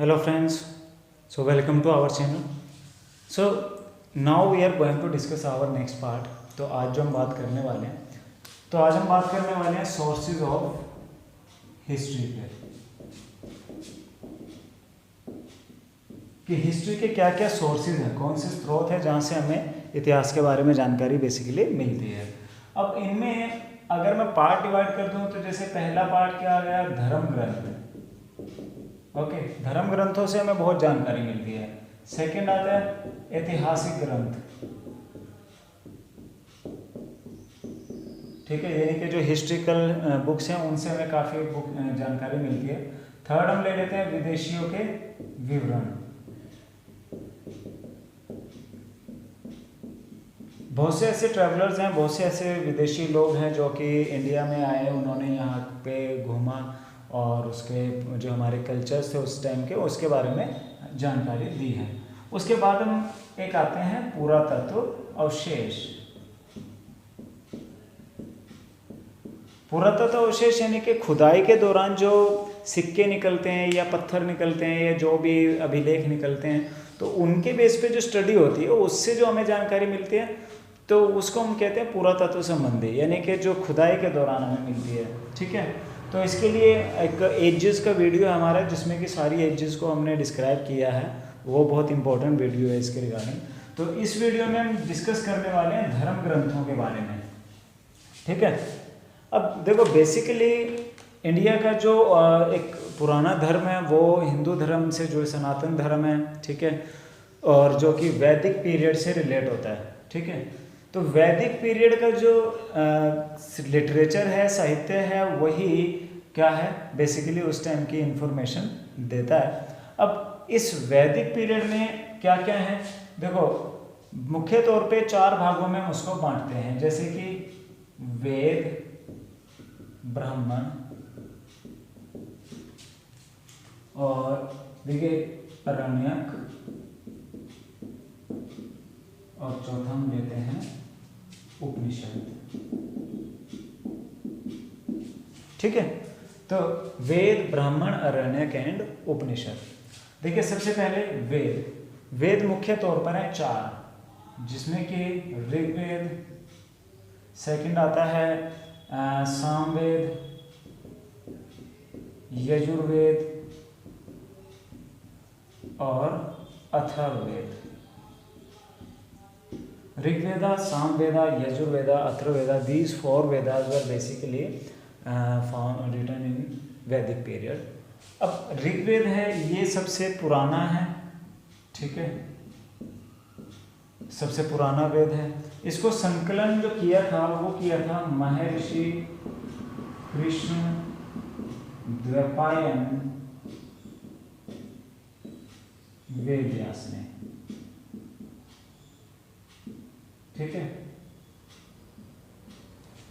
Hello friends, so welcome to our channel. So now we are going to discuss our next part. तो आज जो हम बात करने वाले हैं सोर्सेज ऑफ हिस्ट्री पे, कि हिस्ट्री के क्या क्या सोर्सेज हैं, कौन से स्रोत है जहाँ से हमें इतिहास के बारे में जानकारी बेसिकली मिलती है। अब इनमें अगर मैं पार्ट डिवाइड कर दूँ तो जैसे पहला पार्ट क्या आ गया, धर्म ग्रंथ। ओके, धर्म ग्रंथों से हमें बहुत जानकारी मिलती है। सेकंड आता है ऐतिहासिक ग्रंथ, ठीक है, यानी कि जो हिस्ट्रिकल बुक्स हैं उनसे हमें काफ़ी जानकारी मिलती है। थर्ड हम ले लेते हैं विदेशियों के विवरण। बहुत से ऐसे ट्रैवलर्स हैं, बहुत से ऐसे विदेशी लोग हैं जो कि इंडिया में आए, उन्होंने यहाँ पे घूमा और उसके जो हमारे कल्चर्स थे उस टाइम के, उसके बारे में जानकारी दी है। उसके बाद हम एक आते हैं पुरातत्व अवशेष। पुरातत्व अवशेष यानी कि खुदाई के दौरान जो सिक्के निकलते हैं या पत्थर निकलते हैं या जो भी अभिलेख निकलते हैं, तो उनके बेस पे जो स्टडी होती है उससे जो हमें जानकारी मिलती है, तो उसको हम कहते हैं पुरातत्व संबंधी, यानी कि जो खुदाई के दौरान हमें मिलती है। ठीक है, तो इसके लिए एक एजेस का वीडियो हमारा जिसमें कि सारी एजेस को हमने डिस्क्राइब किया है, वो बहुत इंपॉर्टेंट वीडियो है इसके रिगार्डिंग। तो इस वीडियो में हम डिस्कस करने वाले हैं धर्म ग्रंथों के बारे में। ठीक है, अब देखो बेसिकली इंडिया का जो एक पुराना धर्म है वो हिंदू धर्म से जो सनातन धर्म है, ठीक है, और जो कि वैदिक पीरियड से रिलेट होता है। ठीक है, तो वैदिक पीरियड का जो लिटरेचर है, साहित्य है, वही क्या है बेसिकली उस टाइम की इंफॉर्मेशन देता है। अब इस वैदिक पीरियड में क्या क्या है, देखो मुख्य तौर पे 4 भागों में हम उसको बांटते हैं, जैसे कि वेद, ब्राह्मण और देखिए अरण्यक, और चौथा हम लेते हैं उपनिषद। ठीक है, तो वेद, ब्राह्मण, अरण्यक एंड उपनिषद। देखिए सबसे पहले वेद। वेद मुख्य तौर पर है 4, जिसमें कि ऋग्वेद, सेकंड आता है सामवेद, यजुर्वेद और Atharvaveda. Rigveda, Samaveda, Yajurveda, Atharvaveda, these 4 Vedas were basically found written in वैदिक पीरियड। अब ऋग्वेद है, ये सबसे पुराना है, ठीक है, सबसे पुराना वेद है। इसको संकलन जो किया था वो किया था महर्षि कृष्ण द्वैपायन वेदव्यास ने। ठीक है,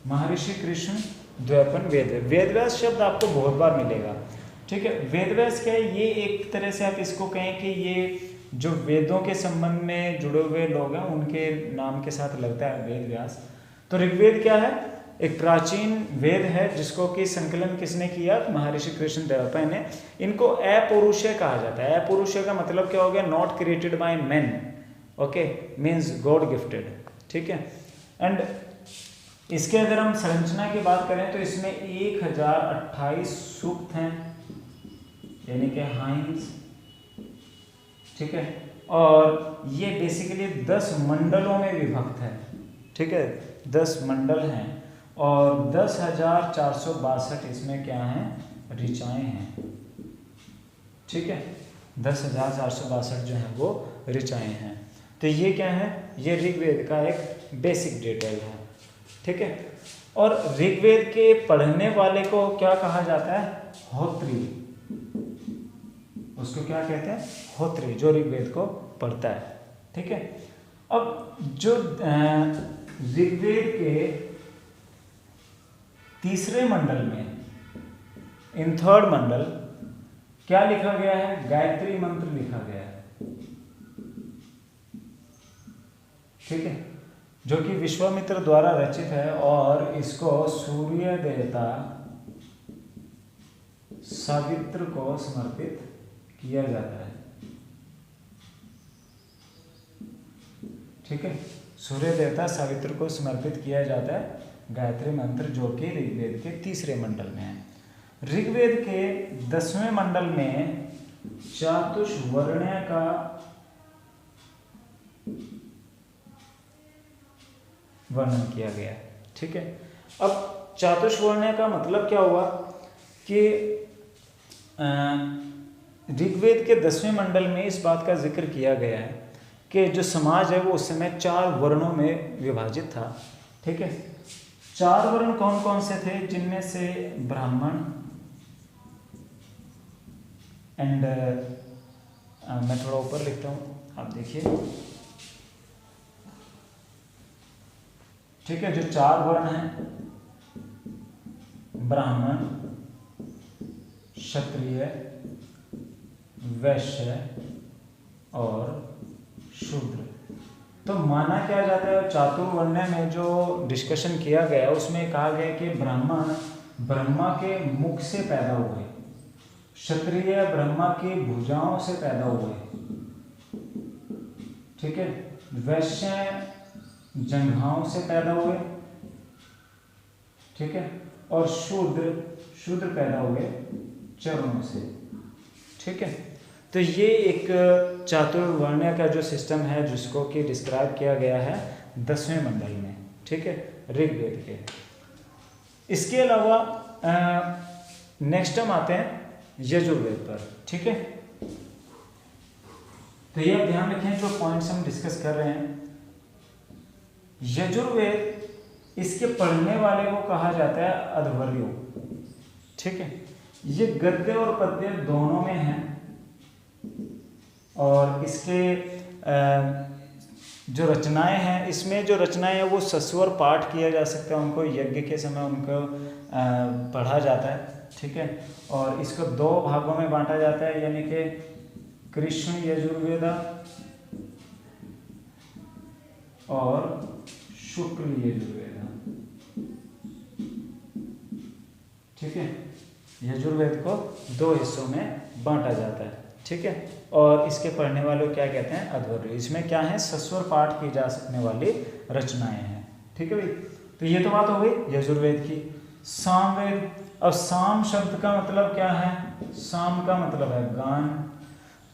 महर्षि कृष्ण द्वैपायन वेदव्यास शब्द आपको बहुत बार मिलेगा। ठीक है, वेदव्यास क्या है, ये एक तरह से आप इसको कहें कि ये जो वेदों के संबंध में जुड़े हुए लोग हैं उनके नाम के साथ लगता है वेदव्यास। तो ऋग्वेद क्या है, एक प्राचीन वेद है जिसको कि संकलन किसने किया, महर्षि कृष्ण द्वैपायन ने। इनको अपौरुषेय कहा जाता है। अपौरुषेय का मतलब क्या हो गया, not created by main, okay, means God gifted. ठीक है, एंड इसके अगर हम संरचना की बात करें तो इसमें 1028 सूक्त हैं, यानी कि हाइम्स। ठीक है, और ये बेसिकली 10 मंडलों में विभक्त है। ठीक है, 10 मंडल हैं और 10,462 इसमें क्या हैं, ऋचाएँ हैं। ठीक है, 10,462 जो है वो ऋचाएँ हैं। तो ये क्या है, ये ऋग्वेद का एक बेसिक डिटेल है। ठीक है, और ऋग्वेद के पढ़ने वाले को क्या कहा जाता है, होत्री। उसको क्या कहते हैं, होत्री, जो ऋग्वेद को पढ़ता है। ठीक है, अब जो ऋग्वेद के तीसरे मंडल में, इन थर्ड मंडल, क्या लिखा गया है, गायत्री मंत्र लिखा गया है। ठीक है, जो कि विश्वामित्र द्वारा रचित है और इसको सूर्य देवता सावित्र को समर्पित किया जाता है। ठीक है, सूर्य देवता सावित्री को समर्पित किया जाता है गायत्री मंत्र, जो कि ऋग्वेद के 3रे मंडल में है। ऋग्वेद के 10वें मंडल में चातुष्वर्ण्य का वर्णन किया गया है। ठीक है, अब चातुष्वर्ण्य का मतलब क्या हुआ कि ऋग्वेद के 10वें मंडल में इस बात का जिक्र किया गया है कि जो समाज है वो उस समय 4 वर्णों में विभाजित था। ठीक है, 4 वर्ण कौन कौन से थे, जिनमें से ब्राह्मण एंड मैं थोड़ा ऊपर लिखता हूँ, आप देखिए। ठीक है, जो 4 वर्ण हैं, ब्राह्मण, क्षत्रिय, वैश्य और शूद्र। तो माना क्या जाता है, चातुर्वर्ण्य में जो डिस्कशन किया गया उसमें कहा गया कि ब्राह्मण ब्रह्मा के मुख से पैदा हुए, क्षत्रिय ब्रह्मा की भुजाओं से पैदा हुए, ठीक है, वैश्य जंघाओं से पैदा हुए, ठीक है, और शूद्र पैदा हुए चरणों से। ठीक है, तो ये एक चातुर्वर्ण्य का जो सिस्टम है जिसको कि डिस्क्राइब किया गया है 10वें मंडल में। ठीक है, ऋग्वेद के। इसके अलावा नेक्स्ट हम आते हैं यजुर्वेद पर। ठीक है, तो ये आप ध्यान रखें जो पॉइंट्स हम डिस्कस कर रहे हैं। यजुर्वेद, इसके पढ़ने वाले को कहा जाता है अध्वर्यु। ठीक है, ये गद्य और पद्य दोनों में है और इसके जो रचनाएं हैं, इसमें जो रचनाएं हैं वो सस्वर पाठ किया जा सकता है, उनको यज्ञ के समय उनको पढ़ा जाता है। ठीक है, और इसको 2 भागों में बांटा जाता है, यानी कि कृष्ण यजुर्वेद और शुक्ल यजुर्वेद। ठीक है, यजुर्वेद को 2 हिस्सों में बांटा जाता है। ठीक है, और इसके पढ़ने वालों क्या कहते हैं, अध्वर्यु। इसमें क्या है, सस्वर पाठ की जा सकने वाली रचनाएं हैं। ठीक है भाई, तो ये तो बात हो गई यजुर्वेद की। सामवेद, अब साम शब्द का मतलब क्या है, साम का मतलब है गान।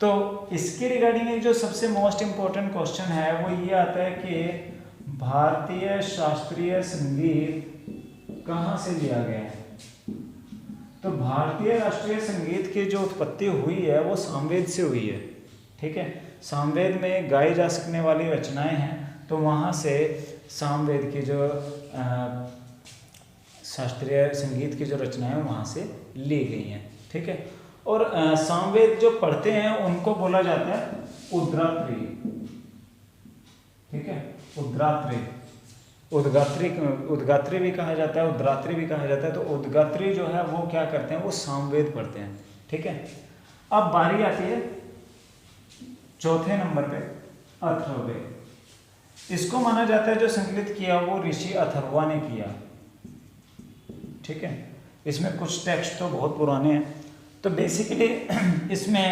तो इसके रिगार्डिंग एक जो सबसे मोस्ट इम्पोर्टेंट क्वेश्चन है वो ये आता है कि भारतीय शास्त्रीय संगीत कहाँ से लिया गया है। तो भारतीय राष्ट्रीय संगीत की जो उत्पत्ति हुई है वो सामवेद से हुई है। ठीक है, सामवेद में गाई जा सकने वाली रचनाएं हैं, तो वहाँ से सामवेद की जो शास्त्रीय संगीत की जो रचनाएं हैं वहाँ से ली गई हैं। ठीक है, और सामवेद जो पढ़ते हैं उनको बोला जाता है उद्गात्री। ठीक है, उद्गात्री भी कहा जाता है, उद्गात्री भी कहा जाता है। तो उद्गात्री जो है वो क्या करते हैं, वो सामवेद पढ़ते हैं। ठीक है, अब बारी आती है 4थे नंबर पे अथर्ववेद। इसको माना जाता है जो संकलित किया वो ऋषि अथर्वा ने किया। ठीक है, इसमें कुछ टेक्स्ट तो बहुत पुराने हैं। तो बेसिकली इसमें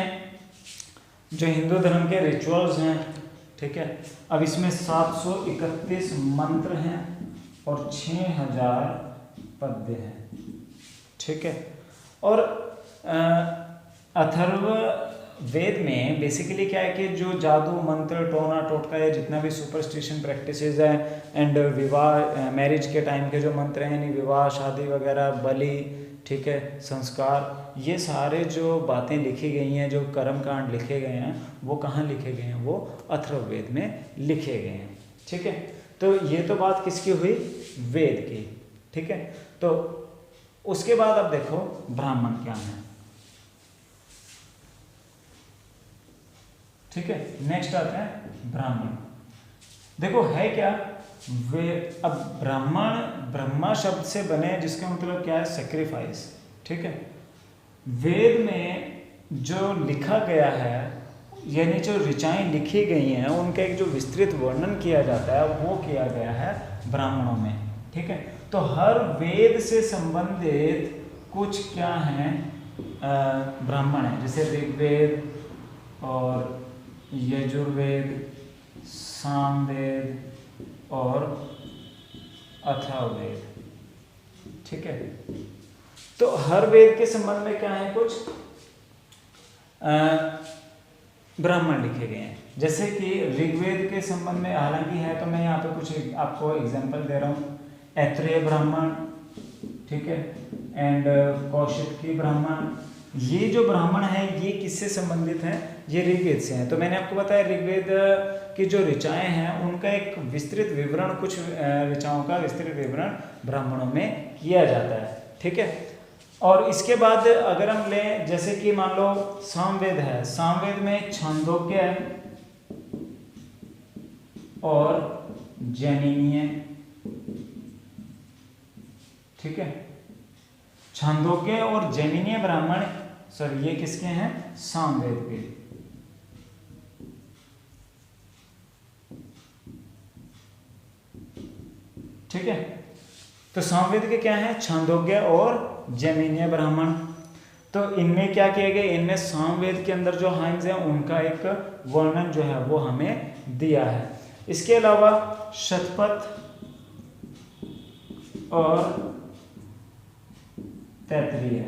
जो हिंदू धर्म के रिचुअल्स हैं, ठीक है, अब इसमें 731 मंत्र हैं और 6000 पद्य हैं। ठीक है, और अथर्व वेद में बेसिकली क्या है कि जो जादू मंत्र टोना टोटका या जितना भी सुपरस्टिशन प्रैक्टिसेस है एंड विवाह मैरिज के टाइम के जो मंत्र हैं, यानी विवाह शादी वगैरह, बलि, ठीक है, संस्कार, ये सारे जो बातें लिखी गई हैं, जो कर्मकांड लिखे गए हैं, वो कहाँ लिखे गए हैं, वो अथर्ववेद में लिखे गए हैं। ठीक है, तो ये तो बात किसकी हुई, वेद की। ठीक है, तो उसके बाद अब देखो ब्राह्मण क्या है। ठीक है, नेक्स्ट आता है ब्राह्मण। देखो है क्या, वे अब ब्राह्मण ब्रह्मा शब्द से बने, जिसका मतलब क्या है, सेक्रीफाइस। ठीक है, वेद में जो लिखा गया है, यानी जो ऋचाएं लिखी गई हैं, उनका एक जो विस्तृत वर्णन किया जाता है वो किया गया है ब्राह्मणों में। ठीक है, तो हर वेद से संबंधित कुछ क्या हैं, ब्राह्मण है, जैसे ऋग्वेद और यजुर्वेद, सामवेद और अथर्ववेद। ठीक है, तो हर वेद के संबंध में क्या है, कुछ ब्राह्मण लिखे गए हैं। जैसे कि ऋग्वेद के संबंध में हालांकि है, तो मैं यहाँ पे कुछ आपको एग्जांपल दे रहा हूँ। ऐत्रेय ब्राह्मण, ठीक है, एंड कौशिकी ब्राह्मण। ये जो ब्राह्मण है ये किससे संबंधित है, ये ऋग्वेद से हैं। तो मैंने आपको बताया ऋग्वेद की जो ऋचाएं हैं उनका एक विस्तृत विवरण, कुछ ऋचाओं का विस्तृत विवरण ब्राह्मणों में किया जाता है। ठीक है, और इसके बाद अगर हम लें, जैसे कि मान लो सामवेद है, सामवेद में छांदोग्य और जैमिनीय। ठीक है, छांदोग्य और जैमिनीय ब्राह्मण, सॉरी ये किसके हैं, सामवेद के। ठीक है, तो सामवेद के क्या है, छांदोग्य और जैमिनीय ब्राह्मण। तो इनमें क्या किया गया, इनमें सामवेद के अंदर जो हाइम्स हैं उनका एक वर्णन जो है वो हमें दिया है। इसके अलावा शतपथ और तैत्तिरीय,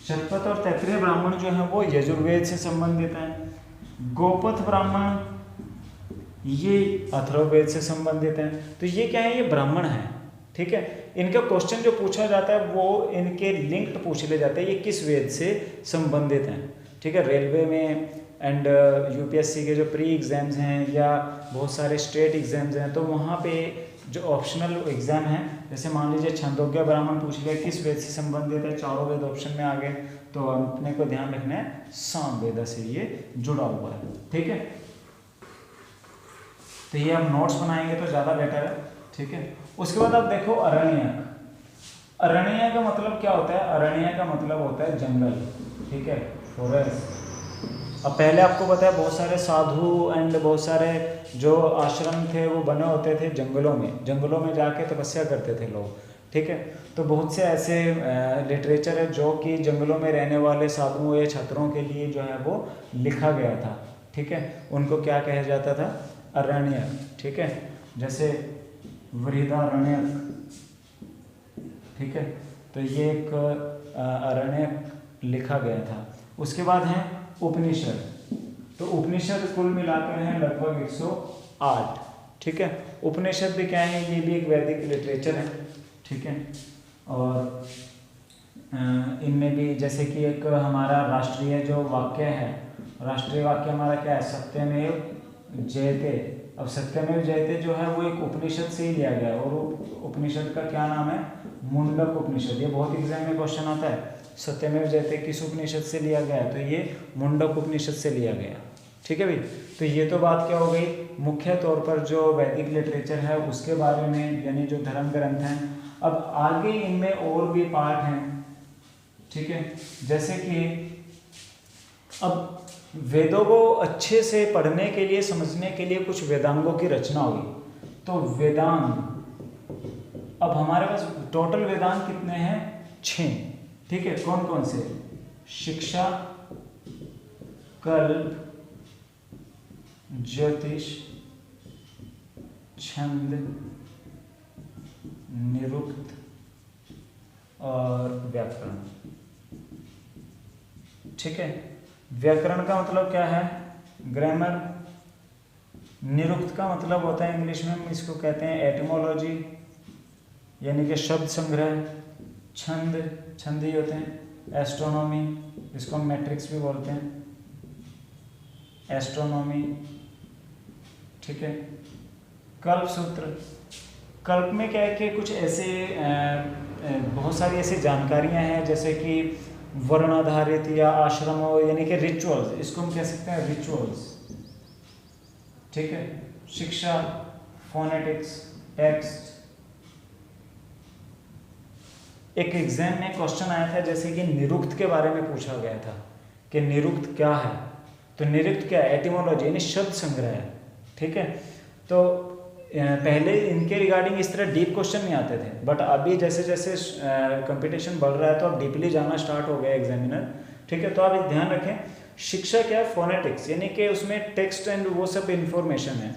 शतपथ और तैत्तिरीय ब्राह्मण जो है वो यजुर्वेद से संबंधित हैं। गोपथ ब्राह्मण ये अथर्ववेद से संबंधित हैं। तो ये क्या है, ये ब्राह्मण है। ठीक है, इनका क्वेश्चन जो पूछा जाता है वो इनके लिंक्ड पूछ ले जाते हैं, ये किस वेद से संबंधित हैं। ठीक है, रेलवे में एंड यूपीएससी के जो प्री एग्जाम्स हैं या बहुत सारे स्टेट एग्जाम्स हैं, तो वहाँ पे जो ऑप्शनल एग्जाम है, जैसे मान लीजिए छंदोग्य ब्राह्मण पूछ लिया, किस वेद से संबंधित है, चारों वेद ऑप्शन में आ गए, तो अपने को ध्यान रखना है सामवेद से ये जुड़ा हुआ है। ठीक है, तो ये आप नोट्स बनाएंगे तो ज़्यादा बेटर है। ठीक है, उसके बाद आप देखो अरण्यक। अरण्य का मतलब क्या होता है, अरण्य का मतलब होता है जंगल। ठीक है, फॉरेस्ट। अब पहले आपको पता है बहुत सारे साधु एंड बहुत सारे जो आश्रम थे वो बने होते थे जंगलों में, जंगलों में जाके तपस्या करते थे लोग। ठीक है, तो बहुत से ऐसे लिटरेचर है जो कि जंगलों में रहने वाले साधुओं या छात्रों के लिए जो है वो लिखा गया था। ठीक है, उनको क्या कहा जाता था, अरण्यक। ठीक है, जैसे वृहदारण्यक। ठीक है, तो ये एक अरण्यक लिखा गया था। उसके बाद है उपनिषद। तो उपनिषद कुल मिलाकर हैं लगभग 108। ठीक है, उपनिषद भी क्या है, ये भी एक वैदिक लिटरेचर है। ठीक है, और इनमें भी जैसे कि एक हमारा राष्ट्रीय जो वाक्य है, राष्ट्रीय वाक्य हमारा क्या है, सत्यमेव जयते। अब सत्यमेव जयते जो है वो एक उपनिषद से ही लिया गया है, और उपनिषद का क्या नाम है, मुंडक उपनिषद। ये बहुत एग्जाम में क्वेश्चन आता है, सत्यमेव जयते किस उपनिषद से लिया गया है, तो ये मुंडक उपनिषद से लिया गया। ठीक है भाई, तो ये तो बात क्या हो गई, मुख्य तौर पर जो वैदिक लिटरेचर है उसके बारे में, यानी जो धर्म ग्रंथ हैं। अब आगे इनमें और भी पार्ट हैं। ठीक है, जैसे कि अब वेदों को अच्छे से पढ़ने के लिए, समझने के लिए कुछ वेदांगों की रचना हुई। तो वेदांग, अब हमारे पास टोटल वेदांग कितने हैं, 6। ठीक है, कौन कौन से, शिक्षा, कल्प, ज्योतिष, छंद, निरुक्त और व्याकरण। ठीक है, व्याकरण का मतलब क्या है, ग्रामर। निरुक्त का मतलब होता है, इंग्लिश में हम इसको कहते हैं एटिमोलॉजी, यानी कि शब्द संग्रह। छंद, छंद ही होते हैं। एस्ट्रोनॉमी, इसको हम मैट्रिक्स भी बोलते हैं, एस्ट्रोनॉमी। ठीक है, कल्प सूत्र। कल्प में क्या है कि कुछ ऐसे बहुत सारी ऐसी जानकारियां हैं, जैसे कि वर्ण आधारित या आश्रमों, यानी कि रिचुअल्स, इसको हम कह सकते हैं रिचुअल्स। ठीक है, शिक्षा, फोनेटिक्स, टेक्स्ट। एक एग्जाम में क्वेश्चन आया था जैसे कि निरुक्त के बारे में पूछा गया था कि निरुक्त क्या है, तो निरुक्त क्या है, एटिमोलॉजी यानी शब्द संग्रह है। ठीक है, तो पहले इनके रिगार्डिंग इस तरह डीप क्वेश्चन नहीं आते थे, बट अभी जैसे जैसे कंपटीशन बढ़ रहा है तो अब डीपली जाना स्टार्ट हो गया एग्जामिनर। ठीक है, तो आप ध्यान रखें, शिक्षा क्या है, फोनेटिक्स, यानी कि उसमें टेक्स्ट एंड वो सब इंफॉर्मेशन है।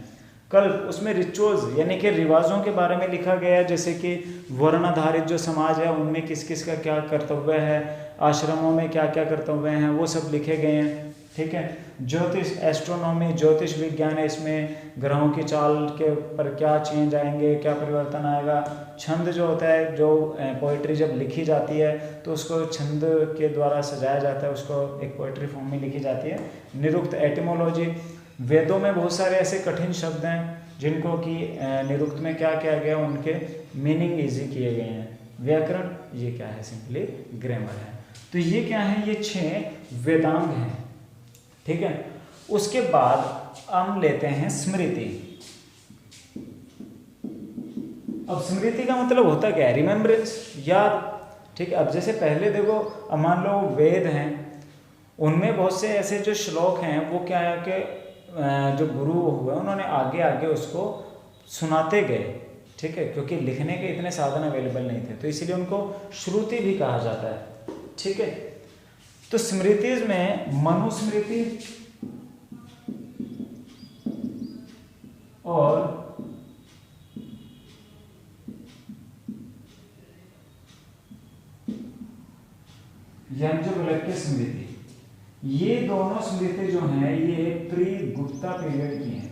कल उसमें रिचुअल्स यानी कि रिवाजों के बारे में लिखा गया है, जैसे कि वर्ण आधारित जो समाज है उनमें किस किस का क्या कर्तव्य है, आश्रमों में क्या क्या कर्तव्य हैं, वो सब लिखे गए हैं। ठीक है, ज्योतिष, एस्ट्रोनॉमी, ज्योतिष विज्ञान है, इसमें ग्रहों की चाल के पर क्या चेंज आएंगे, क्या परिवर्तन आएगा। छंद जो होता है, जो पोइट्री जब लिखी जाती है तो उसको छंद के द्वारा सजाया जाता है, उसको एक पोइट्री फॉर्म में लिखी जाती है। निरुक्त, एटिमोलॉजी, वेदों में बहुत सारे ऐसे कठिन शब्द हैं जिनको कि निरुक्त में क्या किया गया, उनके मीनिंग इजी किए गए हैं। व्याकरण, ये क्या है, सिंपली ग्रामर है। तो ये क्या है, ये 6 वेदांग हैं। ठीक है, उसके बाद हम लेते हैं स्मृति। अब स्मृति का मतलब होता क्या है, रिमेम्बरेंस, याद। ठीक है, अब जैसे पहले देखो, अब मान लो वेद हैं, उनमें बहुत से ऐसे जो श्लोक हैं वो क्या है कि जो गुरु हुए उन्होंने आगे आगे उसको सुनाते गए। ठीक है, क्योंकि लिखने के इतने साधन अवेलेबल नहीं थे, तो इसीलिए उनको श्रुति भी कहा जाता है। ठीक है, तो स्मृतिज में मनुस्मृति और याज्ञवल्क्य स्मृति, ये दोनों स्मृति जो हैं ये प्री गुप्ता पीरियड की हैं,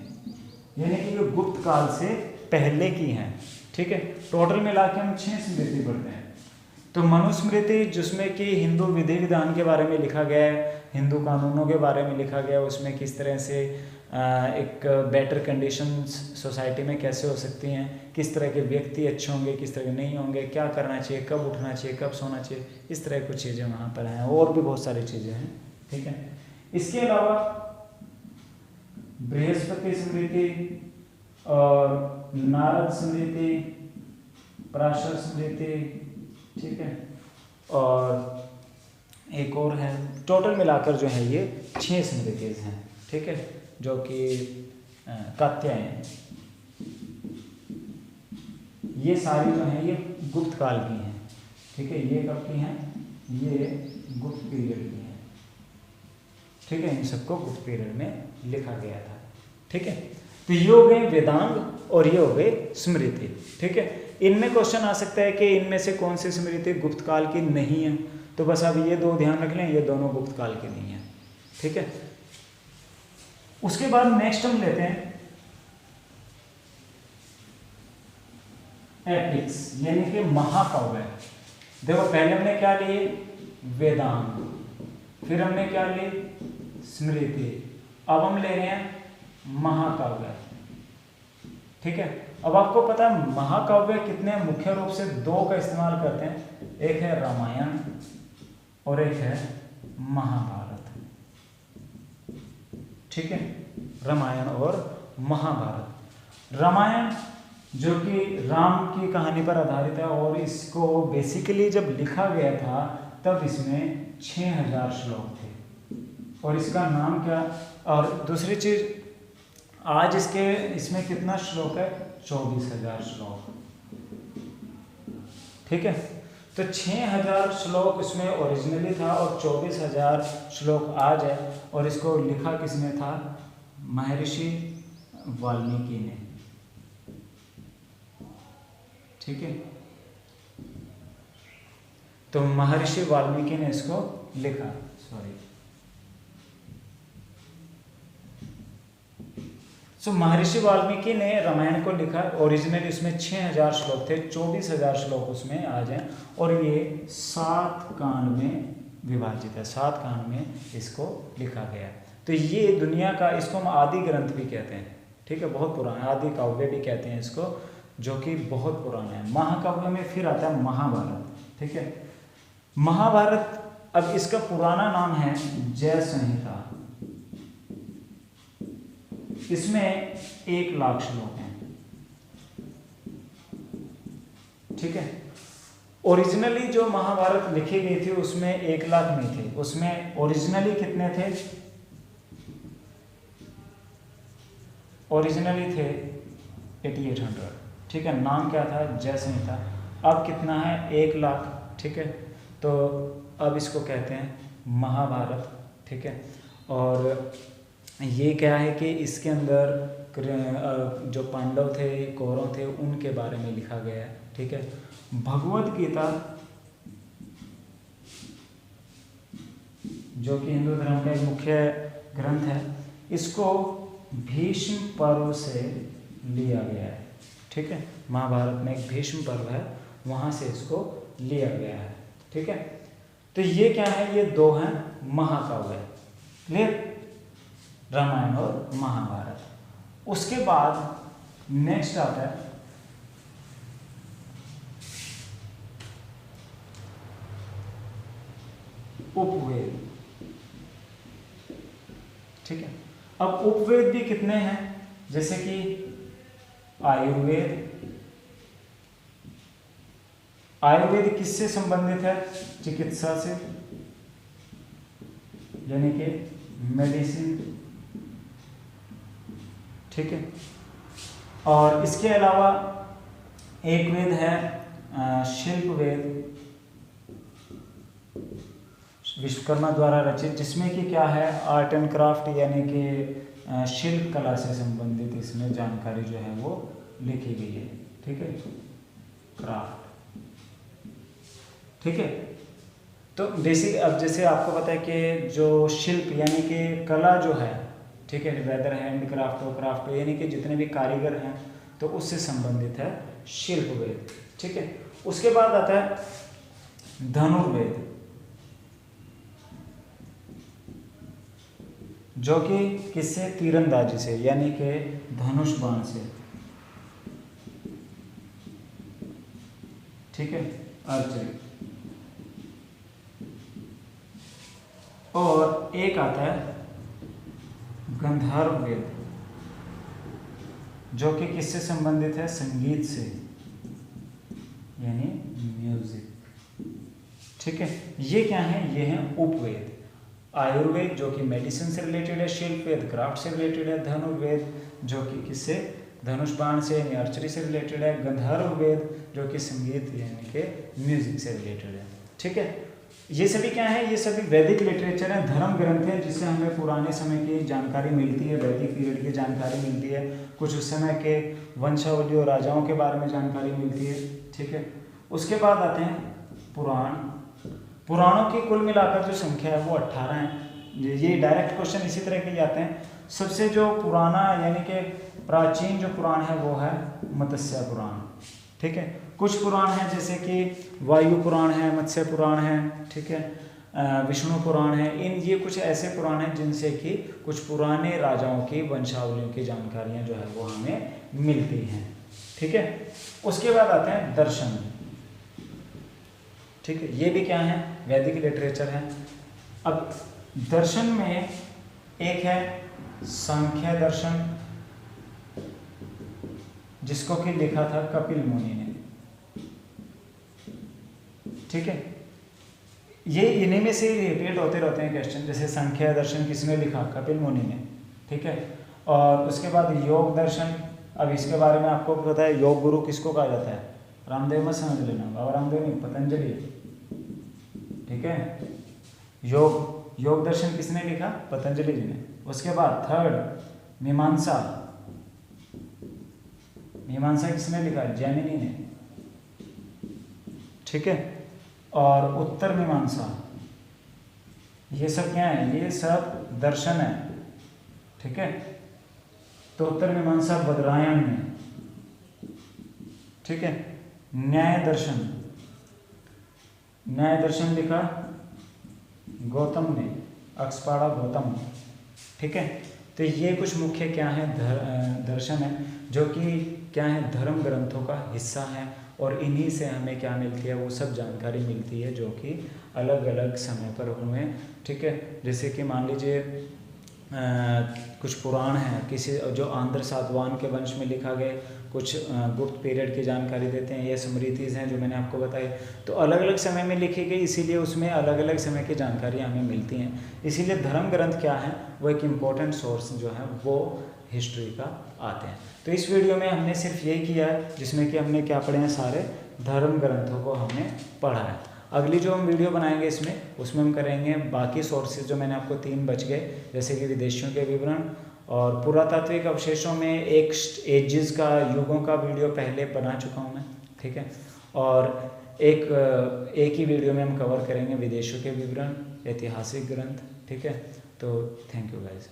यानी कि ये गुप्त काल से पहले की हैं। ठीक है, टोटल मिला के हम 6 स्मृति पढ़ते हैं। तो मनुस्मृति, जिसमें कि हिंदू विधि विधान के बारे में लिखा गया है, हिंदू कानूनों के बारे में लिखा गया है, उसमें किस तरह से एक बेटर कंडीशंस सोसाइटी में कैसे हो सकती हैं, किस तरह के व्यक्ति अच्छे होंगे, किस तरह के नहीं होंगे, क्या करना चाहिए, कब उठना चाहिए, कब सोना चाहिए, इस तरह की कुछ चीज़ें वहाँ पर हैं, और भी बहुत सारी चीज़ें हैं। ठीक है, इसके अलावा बृहस्पति स्मृति और नारद स्मृति, पराशर स्मृति, ठीक है, और एक और है, टोटल मिलाकर जो है ये 6 स्मृतिज हैं। ठीक है, जो कि कात्यायन, ये सारी जो हैं ये गुप्त काल की हैं। ठीक है, ये कब की हैं, ये गुप्त पीरियड की हैं। ठीक है, इन सबको गुप्त पीरियड में लिखा गया था। ठीक है, तो ये हो गए वेदांग और ये हो गए स्मृति। ठीक है, इनमें क्वेश्चन आ सकता है कि इनमें से कौन सी स्मृति गुप्त काल की नहीं है, तो बस अब ये 2 ध्यान रख लें, ये दोनों गुप्त काल की नहीं है। ठीक है, उसके बाद नेक्स्ट हम लेते हैं एपिक्स, यानी कि महाकाव्य। देखो, पहले हमने क्या लिए, वेदांग, फिर हमने क्या लिए, स्मृति, अब हम ले रहे हैं महाकाव्य। ठीक है, अब आपको पता है महाकाव्य कितने, मुख्य रूप से 2 का इस्तेमाल करते हैं, एक है रामायण और एक है महाभारत। ठीक है, रामायण और महाभारत। रामायण जो कि राम की कहानी पर आधारित है, और इसको बेसिकली जब लिखा गया था तब इसमें 6000 श्लोक थे, और इसका नाम क्या, और दूसरी चीज, आज इसमें कितना श्लोक है, 24,000 श्लोक। ठीक है, तो 6000 श्लोक इसमें ओरिजिनली था और 24,000 श्लोक आज है, और इसको लिखा किसने था, महर्षि वाल्मीकि ने। ठीक है, तो महर्षि वाल्मीकि ने इसको लिखा, सो महर्षि वाल्मीकि ने रामायण को लिखा। ओरिजिनली इसमें 6000 श्लोक थे, 24,000 श्लोक उसमें आज हैं, और ये 7 कांड में विभाजित है, 7 कांड में इसको लिखा गया। तो ये दुनिया का, इसको हम आदि ग्रंथ भी कहते हैं। ठीक है, बहुत पुराना, आदि काव्य भी कहते हैं इसको, जो कि बहुत पुराना है। महाकाव्य में फिर आता है महाभारत। ठीक है, महाभारत, अब इसका पुराना नाम है जय संहिता। इसमें 1,00,000 श्लोक हैं। ठीक है, ओरिजिनली जो महाभारत लिखी गई थी उसमें 1,00,000 नहीं थे, उसमें ओरिजिनली कितने थे, ओरिजिनली थे 8800, ठीक है। नाम क्या था? जय संहिता। अब कितना है? 1 लाख, ठीक है। तो अब इसको कहते हैं महाभारत, ठीक है। और ये क्या है कि इसके अंदर जो पांडव थे, कौरव थे, उनके बारे में लिखा गया है, ठीक है। भगवत गीता जो कि हिंदू धर्म का एक मुख्य ग्रंथ है, इसको भीष्म पर्व से लिया गया है, ठीक है। महाभारत में एक भीष्म पर्व है, वहाँ से इसको लिया गया है, ठीक है। तो ये क्या है? ये 2 हैं महाकाव्य, क्लियर? रामायण और महाभारत। उसके बाद नेक्स्ट आता है उपवेद, ठीक है। अब उपवेद भी कितने हैं? जैसे कि आयुर्वेद। आयुर्वेद किससे संबंधित है? चिकित्सा से, यानी कि मेडिसिन, ठीक है। और इसके अलावा एक वेद है शिल्प वेद, विश्वकर्मा द्वारा रचित, जिसमें कि क्या है? आर्ट एंड क्राफ्ट, यानी कि शिल्प कला से संबंधित इसमें जानकारी जो है वो लिखी गई है, ठीक है। क्राफ्ट, ठीक है। तो बेसिक, अब जैसे आपको पता है कि जो शिल्प यानी कि कला जो है, ठीक है, वेदर हैंडक्राफ्ट हो, क्राफ्ट हो, यानी कि जितने भी कारीगर हैं, तो उससे संबंधित है शिल्प वेद, ठीक है। उसके बाद आता है धनुर्वेद, जो कि किससे? तीरंदाजी से, यानी कि धनुष बाण से, ठीक है, आर्चरी। और एक आता है गंधर्व वेद, जो कि किससे संबंधित है? संगीत से, यानी म्यूजिक, ठीक है। ये क्या है? ये है उपवेद। आयुर्वेद जो कि मेडिसिन से रिलेटेड है, शिल्प वेद क्राफ्ट से रिलेटेड है, धनुर्वेद जो कि किससे? धनुष बाण से यानी आर्चरी से रिलेटेड है, गंधर्व वेद जो कि संगीत यानी कि म्यूजिक से रिलेटेड है, ठीक है। ये सभी क्या है? ये सभी वैदिक लिटरेचर है, धर्म ग्रंथ है, जिससे हमें पुराने समय की जानकारी मिलती है, वैदिक पीरियड की जानकारी मिलती है, कुछ उस समय के वंशावली और राजाओं के बारे में जानकारी मिलती है, ठीक है। उसके बाद आते हैं पुराण। पुराणों की कुल मिलाकर जो संख्या है वो 18 है। ये डायरेक्ट क्वेश्चन इसी तरह के जाते हैं। सबसे जो पुराना यानी कि प्राचीन जो पुराण है वो है मत्स्य पुराण, ठीक है। कुछ पुराण हैं जैसे कि वायु पुराण है, मत्स्य पुराण है, ठीक है, विष्णु पुराण है। ये कुछ ऐसे पुराण हैं जिनसे कि कुछ पुराने राजाओं की वंशावलियों की जानकारियाँ जो है वो हमें मिलती हैं, ठीक है। उसके बाद आते हैं दर्शन, ठीक है। ये भी क्या है? वैदिक लिटरेचर है। अब दर्शन में एक है सांख्य दर्शन, जिसको कि लिखा था कपिल मुनि ने, ठीक है। ये इन्हीं में से रिपीट होते रहते हैं क्वेश्चन, जैसे सांख्य दर्शन किसने लिखा? कपिल मुनि ने, ठीक है। और उसके बाद योग दर्शन, अब इसके बारे में आपको पता है योग गुरु किसको कहा जाता है? रामदेव में समझ लेना, बाबा रामदेव नहीं, पतंजलि, ठीक है। योग दर्शन किसने लिखा? पतंजलि जी ने। उसके बाद थर्ड मीमांसा, मीमांसा किसने लिखा? जैमिनी ने, ठीक है। और उत्तर मीमांसा, ये सब क्या है? ये सब दर्शन है, ठीक है। तो उत्तर मीमांसा बदरायण ने, ठीक है। न्याय दर्शन, न्याय दर्शन लिखा गौतम ने, अक्सपाड़ा गौतम, ठीक है। तो ये कुछ मुख्य क्या है? दर्शन है, जो कि क्या है? धर्म ग्रंथों का हिस्सा है, और इन्हीं से हमें क्या मिलती है? वो सब जानकारी मिलती है जो कि अलग अलग समय पर हमें, ठीक है। जैसे कि मान लीजिए कुछ पुराण हैं किसी जो आंध्र सातवाहन के वंश में लिखा गए, कुछ गुप्त पीरियड की जानकारी देते हैं, ये स्मृतिज हैं जो मैंने आपको बताई। तो अलग अलग समय में लिखी गई, इसीलिए उसमें अलग अलग समय की जानकारियाँ हमें मिलती हैं। इसीलिए धर्म ग्रंथ क्या है? वो एक इम्पोर्टेंट सोर्स जो है वो हिस्ट्री का आते हैं। तो इस वीडियो में हमने सिर्फ यही किया है, जिसमें कि हमने क्या पढ़े हैं, सारे धर्म ग्रंथों को हमने पढ़ा है। अगली जो हम वीडियो बनाएंगे उसमें हम करेंगे बाकी सोर्सेज जो मैंने आपको 3 बच गए, जैसे कि विदेशियों के विवरण और पुरातात्विक अवशेषों में एक एजेस का, युगों का वीडियो पहले बना चुका हूँ मैं, ठीक है। और एक ही वीडियो में हम कवर करेंगे विदेशियों के विवरण, ऐतिहासिक ग्रंथ, ठीक है। तो थैंक यू गाइस।